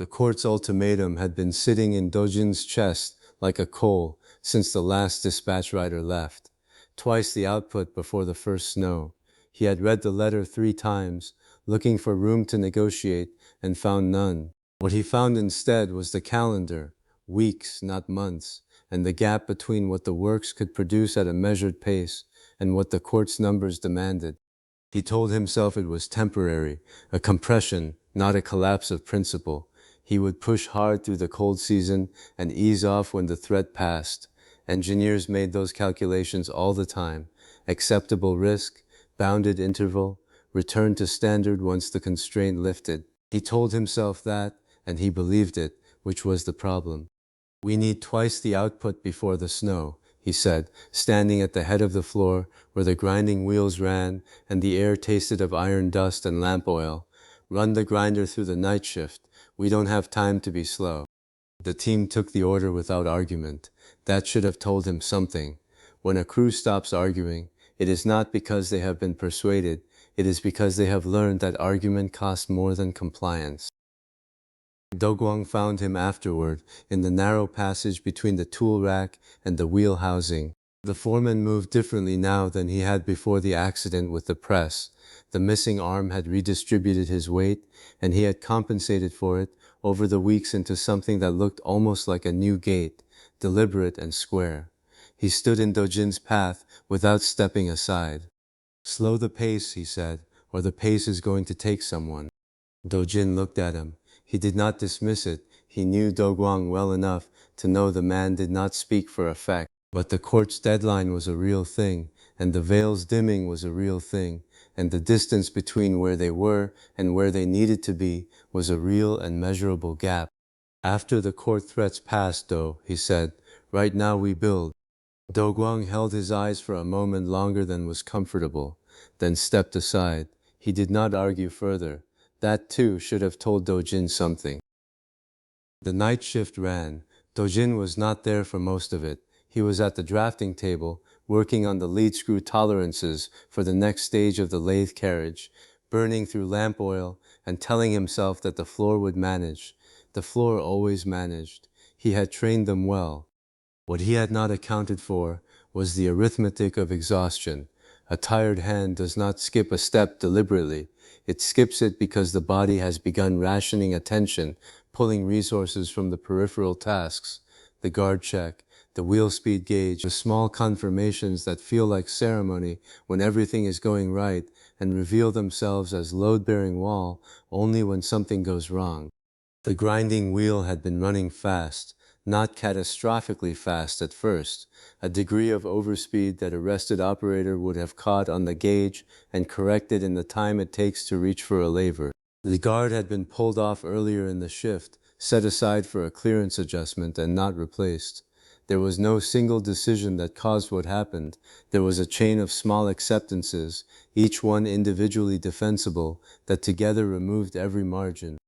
The court's ultimatum had been sitting in Do-jin's chest like a coal since the last dispatch rider left. Twice the output before the first snow. He had read the letter 3 times, looking for room to negotiate, and found none. What he found instead was the calendar, weeks, not months, and the gap between what the works could produce at a measured pace and what the court's numbers demanded. He told himself it was temporary, a compression, not a collapse of principle. He would push hard through the cold season and ease off when the threat passed. Engineers made those calculations all the time. Acceptable risk, bounded interval, return to standard once the constraint lifted. He told himself that, and he believed it, which was the problem. "We need twice the output before the snow," he said, standing at the head of the floor where the grinding wheels ran and the air tasted of iron dust and lamp oil. "Run the grinder through the night shift. We don't have time to be slow." The team took the order without argument. That should have told him something. When a crew stops arguing, it is not because they have been persuaded, it is because they have learned that argument costs more than compliance. Doh Gwang found him afterward, in the narrow passage between the tool rack and the wheel housing. The foreman moved differently now than he had before the accident with the press. The missing arm had redistributed his weight, and he had compensated for it over the weeks into something that looked almost like a new gait, deliberate and square. He stood in Do-jin's path without stepping aside. "Slow the pace," he said, "or the pace is going to take someone." Do-jin looked at him. He did not dismiss it. He knew Doh Gwang well enough to know the man did not speak for effect. But the court's deadline was a real thing, and the veil's dimming was a real thing, and the distance between where they were and where they needed to be was a real and measurable gap. "After the court threats passed, though," he said, "right now we build." Doh Gwang held his eyes for a moment longer than was comfortable, then stepped aside. He did not argue further. That too should have told Do-jin something. The night shift ran. Do-jin was not there for most of it. He was at the drafting table, working on the lead screw tolerances for the next stage of the lathe carriage, burning through lamp oil and telling himself that the floor would manage. The floor always managed. He had trained them well. What he had not accounted for was the arithmetic of exhaustion. A tired hand does not skip a step deliberately. It skips it because the body has begun rationing attention, pulling resources from the peripheral tasks, the guard check, the wheel speed gauge, the small confirmations that feel like ceremony when everything is going right and reveal themselves as load-bearing wall only when something goes wrong. The grinding wheel had been running fast, not catastrophically fast at first, a degree of overspeed that a rested operator would have caught on the gauge and corrected in the time it takes to reach for a lever. The guard had been pulled off earlier in the shift, set aside for a clearance adjustment and not replaced. There was no single decision that caused what happened. There was a chain of small acceptances, each one individually defensible, that together removed every margin.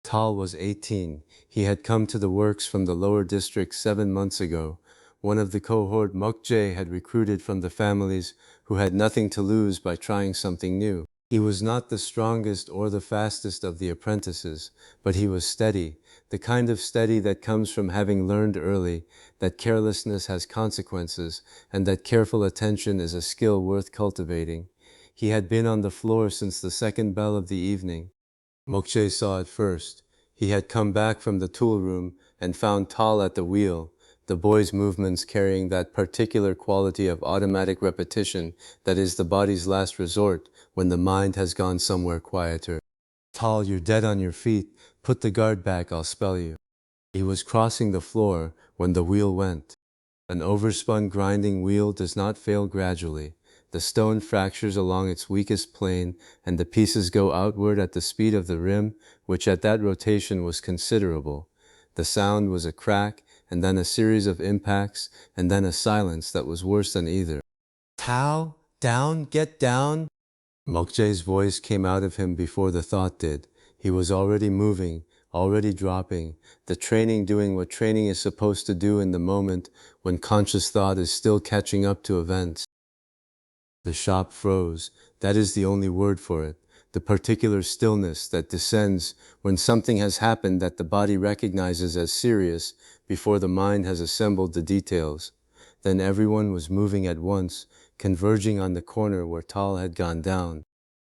Tal was 18. He had come to the works from the lower district 7 months ago. One of the cohort Mokjae had recruited from the families who had nothing to lose by trying something new. He was not the strongest or the fastest of the apprentices, but he was steady, the kind of steady that comes from having learned early that carelessness has consequences and that careful attention is a skill worth cultivating. He had been on the floor since the second bell of the evening. Mokjae saw it first. He had come back from the tool room and found Tal at the wheel, the boy's movements carrying that particular quality of automatic repetition that is the body's last resort when the mind has gone somewhere quieter. "Tal, you're dead on your feet. Put the guard back, I'll spell you." He was crossing the floor when the wheel went. An overspun grinding wheel does not fail gradually. The stone fractures along its weakest plane, and the pieces go outward at the speed of the rim, which at that rotation was considerable. The sound was a crack, and then a series of impacts, and then a silence that was worse than either. "Tao, down, get down!" Mokjae's voice came out of him before the thought did. He was already moving, already dropping, the training doing what training is supposed to do in the moment when conscious thought is still catching up to events. The shop froze. That is the only word for it. the particular stillness that descends when something has happened that the body recognizes as serious before the mind has assembled the details. Then everyone was moving at once, converging on the corner where Tal had gone down.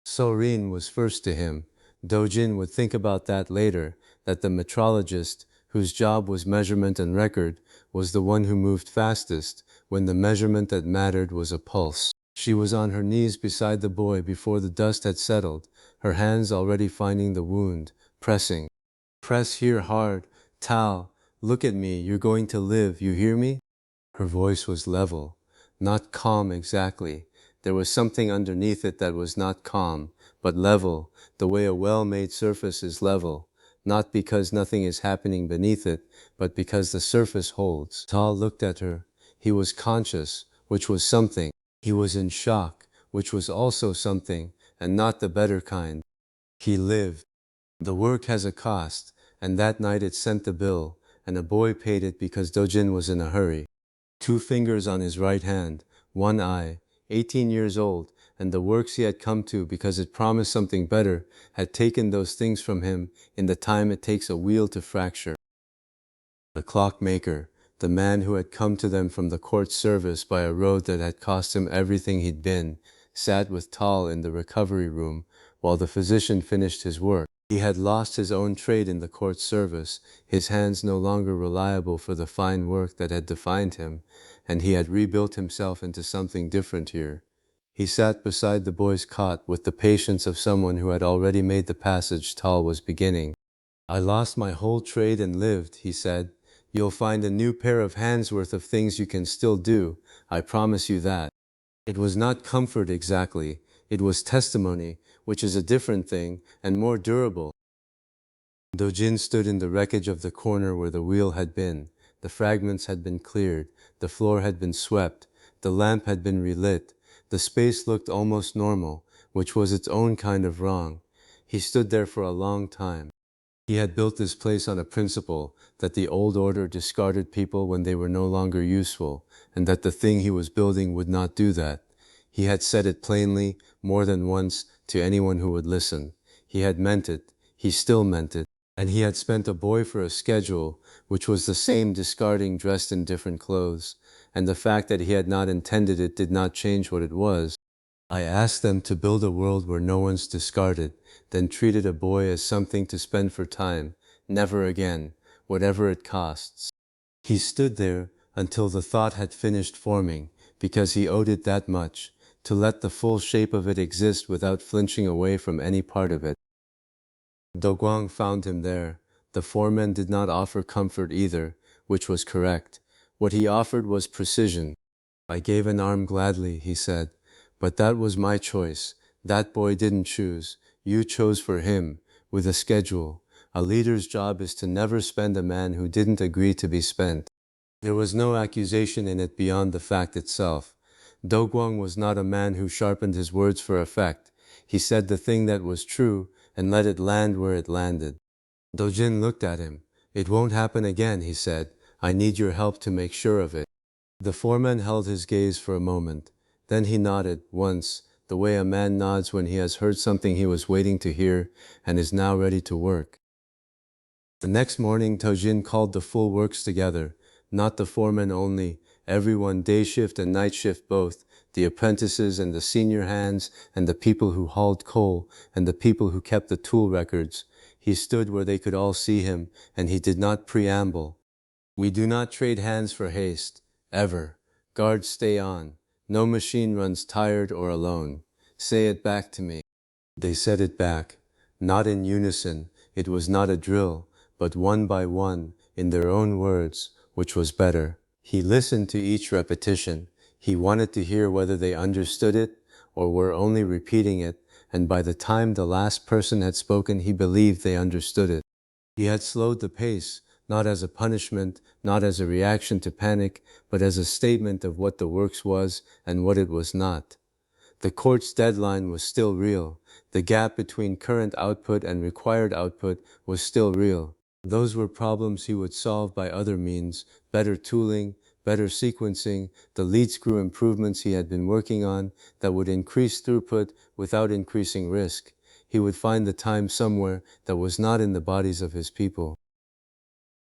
Sorin was first to him. Do-jin would think about that later, that the metrologist, whose job was measurement and record, was the one who moved fastest, when the measurement that mattered was a pulse. She was on her knees beside the boy before the dust had settled, her hands already finding the wound, pressing. Press here hard. Tal, look at me, you're going to live, you hear me? Her voice was level, not calm exactly. There was something underneath it that was not calm, but level, the way a well-made surface is level, not because nothing is happening beneath it, but because the surface holds. Tal looked at her. He was conscious, which was something. He was in shock, which was also something, and not the better kind. He lived. The work has a cost, and that night it sent the bill, and a boy paid it because Do-jin was in a hurry. 2 fingers on his right hand, one eye, 18 years old, and the works he had come to because it promised something better, had taken those things from him in the time it takes a wheel to fracture. The clockmaker, the man who had come to them from the court service by a road that had cost him everything he'd been, sat with Tal in the recovery room while the physician finished his work. He had lost his own trade in the court service, his hands no longer reliable for the fine work that had defined him, and he had rebuilt himself into something different here. He sat beside the boy's cot with the patience of someone who had already made the passage Tal was beginning. I lost my whole trade and lived, he said. You'll find a new pair of hands worth of things you can still do, I promise you that. It was not comfort exactly, it was testimony, which is a different thing, and more durable. Do-jin stood in the wreckage of the corner where the wheel had been. The fragments had been cleared, the floor had been swept, the lamp had been relit. The space looked almost normal, which was its own kind of wrong. He stood there for a long time. He had built this place on a principle that the old order discarded people when they were no longer useful, and that the thing he was building would not do that. He had said it plainly, more than once, to anyone who would listen. He had meant it, he still meant it, and he had spent a boy for a schedule, which was the same discarding dressed in different clothes, and the fact that he had not intended it did not change what it was. I asked them to build a world where no one's discarded, then treated a boy as something to spend for time, never again, whatever it costs. He stood there until the thought had finished forming, because he owed it that much, to let the full shape of it exist without flinching away from any part of it. Doh Gwang found him there. The foreman did not offer comfort either, which was correct. What he offered was precision. I gave an arm gladly, he said. But that was my choice. That boy didn't choose. You chose for him, with a schedule. A leader's job is to never spend a man who didn't agree to be spent. There was no accusation in it beyond the fact itself. Doh Gwang was not a man who sharpened his words for effect. He said the thing that was true and let it land where it landed. Do-jin looked at him. It won't happen again, he said. I need your help to make sure of it. The foreman held his gaze for a moment. Then he nodded, once, the way a man nods when he has heard something he was waiting to hear and is now ready to work. The next morning, Do-jin called the full works together, not the foreman only, everyone, day shift and night shift both, the apprentices and the senior hands and the people who hauled coal and the people who kept the tool records. He stood where they could all see him, and he did not preamble. We do not trade hands for haste, ever. Guards stay on. No machine runs tired or alone. Say it back to me. They said it back, not in unison, it was not a drill, but one by one, in their own words, which was better. He listened to each repetition. He wanted to hear whether they understood it or were only repeating it, and by the time the last person had spoken, he believed they understood it. He had slowed the pace, not as a punishment, not as a reaction to panic, but as a statement of what the works was and what it was not. The court's deadline was still real. The gap between current output and required output was still real. Those were problems he would solve by other means, better tooling, better sequencing, the lead screw improvements he had been working on that would increase throughput without increasing risk. he would find the time somewhere that was not in the bodies of his people.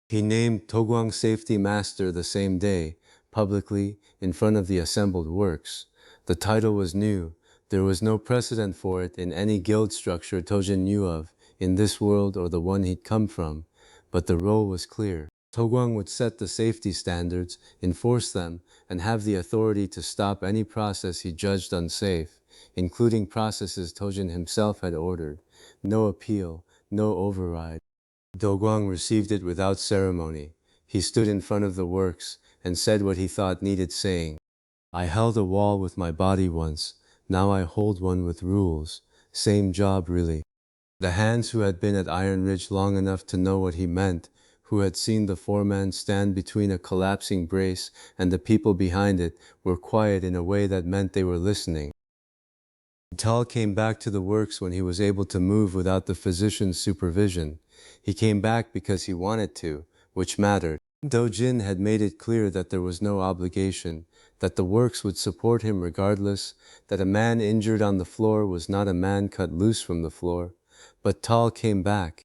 He named Doh Gwang Safety Master the same day, publicly, in front of the assembled works. The title was new. There was no precedent for it in any guild structure Do-jin knew of, in this world or the one he'd come from. But the role was clear. Doh Gwang would set the safety standards, enforce them, and have the authority to stop any process he judged unsafe, including processes Do-jin himself had ordered. No appeal, no override. Doh Gwang received it without ceremony. He stood in front of the works and said what he thought needed saying. I held a wall with my body once, now I hold one with rules. Same job really. The hands who had been at Iron Ridge long enough to know what he meant, who had seen the foreman stand between a collapsing brace and the people behind it, were quiet in a way that meant they were listening. Tal came back to the works when he was able to move without the physician's supervision. He came back because he wanted to, which mattered. Do-jin had made it clear that there was no obligation, that the works would support him regardless, that a man injured on the floor was not a man cut loose from the floor. But Tal came back.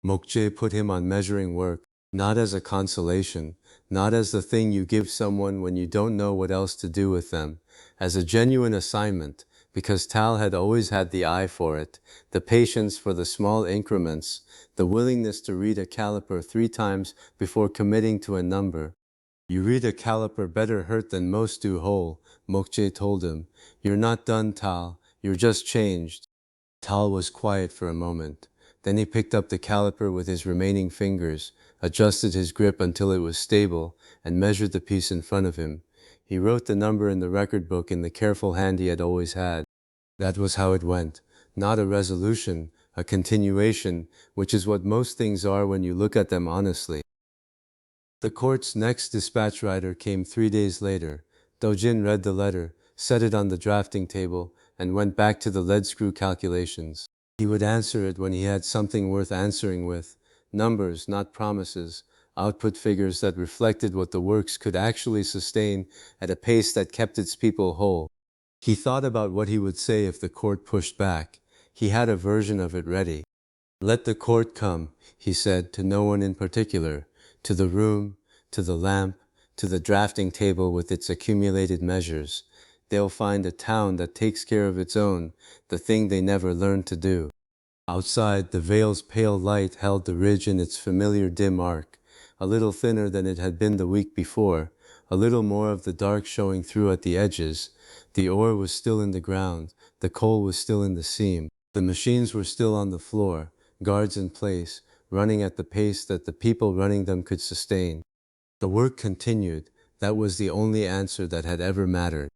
Mokje put him on measuring work, not as a consolation, not as the thing you give someone when you don't know what else to do with them, as a genuine assignment, because Tal had always had the eye for it, the patience for the small increments, the willingness to read a caliper 3 times before committing to a number. You read a caliper better hurt than most do whole, Mokje told him. You're not done, Tal, you're just changed. Tal was quiet for a moment. Then he picked up the caliper with his remaining fingers, adjusted his grip until it was stable, and measured the piece in front of him. He wrote the number in the record book in the careful hand he had always had. That was how it went. Not a resolution, a continuation, which is what most things are when you look at them honestly. The court's next dispatch rider came 3 days later. Do-jin read the letter, set it on the drafting table, and went back to the lead screw calculations. He would answer it when he had something worth answering with. Numbers, not promises. Output figures that reflected what the works could actually sustain at a pace that kept its people whole. He thought about what he would say if the court pushed back. He had a version of it ready. Let the court come, he said, to no one in particular, to the room, to the lamp, to the drafting table with its accumulated measures. They'll find a town that takes care of its own, the thing they never learned to do. Outside, the Vale's pale light held the ridge in its familiar dim arc, a little thinner than it had been the week before, a little more of the dark showing through at the edges. The ore was still in the ground, the coal was still in the seam, the machines were still on the floor, guards in place, running at the pace that the people running them could sustain. The work continued. That was the only answer that had ever mattered.